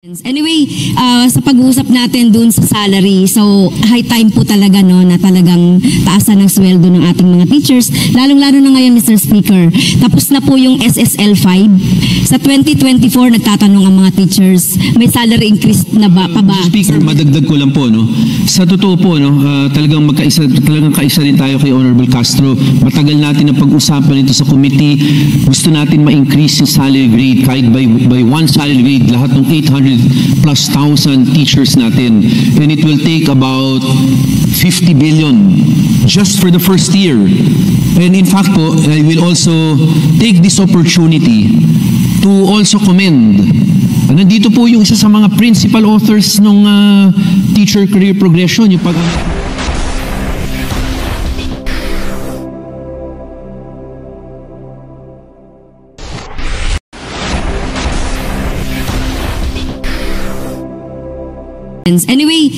Anyway, sa pag-uusap natin dun sa salary, so high time po talaga no na talagang taasan ng sweldo ng ating mga teachers, lalong-lalo na ngayon Mr. Speaker. Tapos na po yung SSL 5. Sa 2024 nagtatanong ang mga teachers, may salary increase na ba pa ba? Speaker, madagdag ko lang po no. Sa totoo po no, talagang kaisa rin tayo kay Honorable Castro. Matagal natin na pag-usapan ito sa committee. Gusto natin ma-increase yung salary grade kahit by one salary grade lahat ng 800,000+ teachers natin, and it will take about 50 billion just for the first year. And in fact po, I will also take this opportunity to also commend. Nandito po yung isa sa mga principal authors ng teacher career progression, yung Anyway,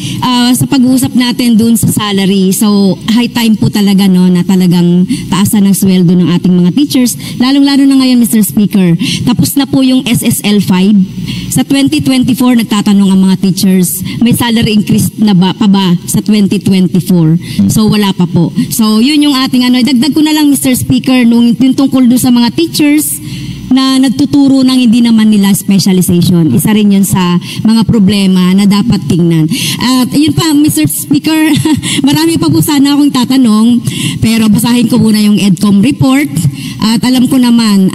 sa pag-uusap natin dun sa salary, so high time po talaga no na talagang taasan ng sweldo ng ating mga teachers, lalong-lalo na ngayon Mr. Speaker. Tapos na po yung SSL 5. Sa 2024 nagtatanong ang mga teachers, may salary increase na ba pa ba sa 2024? So wala pa po. So yun yung ating dagdag ko na lang Mr. Speaker nung tungkol doon sa mga teachers na nagtuturo ng hindi naman nila specialization. Isa rin yun sa mga problema na dapat tingnan. At yun pa, Mr. Speaker, marami pa po sana akong tatanong, pero basahin ko muna yung EDCOM report. At alam ko naman,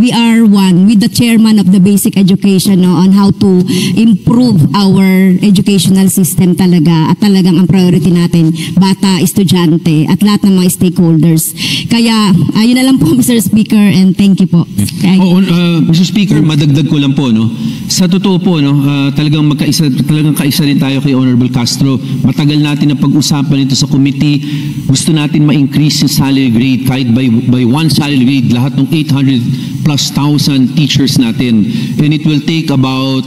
we are one with the chairman of the basic education on how to improve our educational system talaga. At talagang ang priority natin, bata, estudyante, at lahat ng mga stakeholders. Kaya, yun na lang po, Mr. Speaker, and thank you po. Mr. Speaker, madagdag ko lang po no. Sa totoo po no, talagang kaisa rin tayo kay Honorable Castro. Matagal natin na pag-usapan ito sa committee. Gusto natin ma-increase yung salary grade kahit by one salary grade lahat ng 800,000+ teachers natin, and it will take about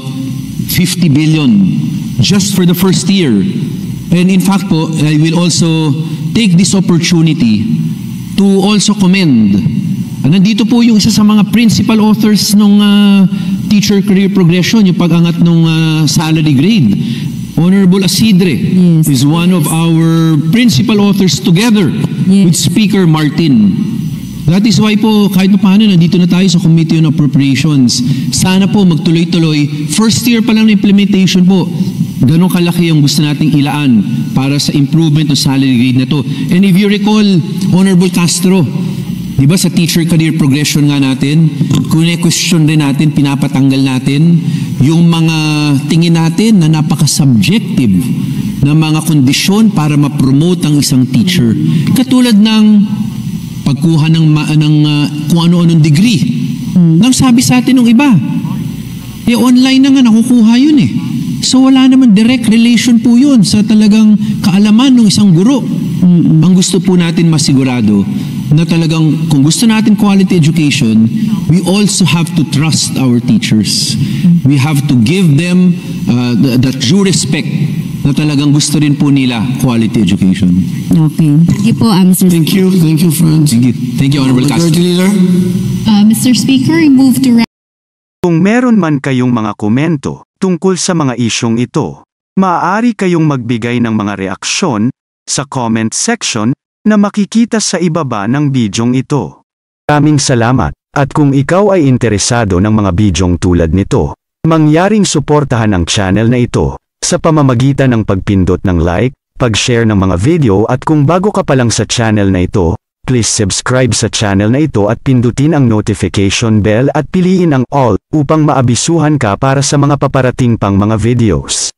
50 billion just for the first year. And in fact po, I will also take this opportunity to also commend. Nandito po yung isa sa mga principal authors ng teacher career progression, yung pag-angat ng salary grade. Honorable Asidre is one of our principal authors together with Speaker Martin. That is why po, kahit pa paano, nandito na tayo sa Committee on Appropriations. Sana po magtuloy-tuloy. First year pa lang ng implementation po, ganun kalaki ang gusto nating ilaan para sa improvement ng salary grade na to. And if you recall, Honorable Castro, di ba sa teacher career progression nga natin, question rin natin, pinapatanggal natin yung mga tingin natin na napaka-subjective na mga kondisyon para ma-promote ang isang teacher. Katulad ng pagkuha ng kung ano-anong degree. Nang sabi sa atin ng iba, online na nga nakukuha yun eh. So wala naman direct relation po yun sa talagang kaalaman ng isang guro. Ang gusto po natin masigurado na talagang kung gusto natin quality education, we also have to trust our teachers. We have to give them that due respect na talagang gusto rin po nila quality education. Okay. Thank you po, Mr. Thank you. Thank you, Franz. Thank you, Honorable Castro. Majority Leader. Mr. Speaker, I move to... Kung meron man kayong mga komento tungkol sa mga isyong ito, maaari kayong magbigay ng mga reaksyon sa comment section na makikita sa ibaba ng bidyong ito. Maraming salamat, at kung ikaw ay interesado ng mga bidyong tulad nito, mangyaring suportahan ang channel na ito sa pamamagitan ng pagpindot ng like, pag-share ng mga video, at kung bago ka pa lang sa channel na ito, please subscribe sa channel na ito at pindutin ang notification bell at piliin ang all upang maabisuhan ka para sa mga paparating pang mga videos.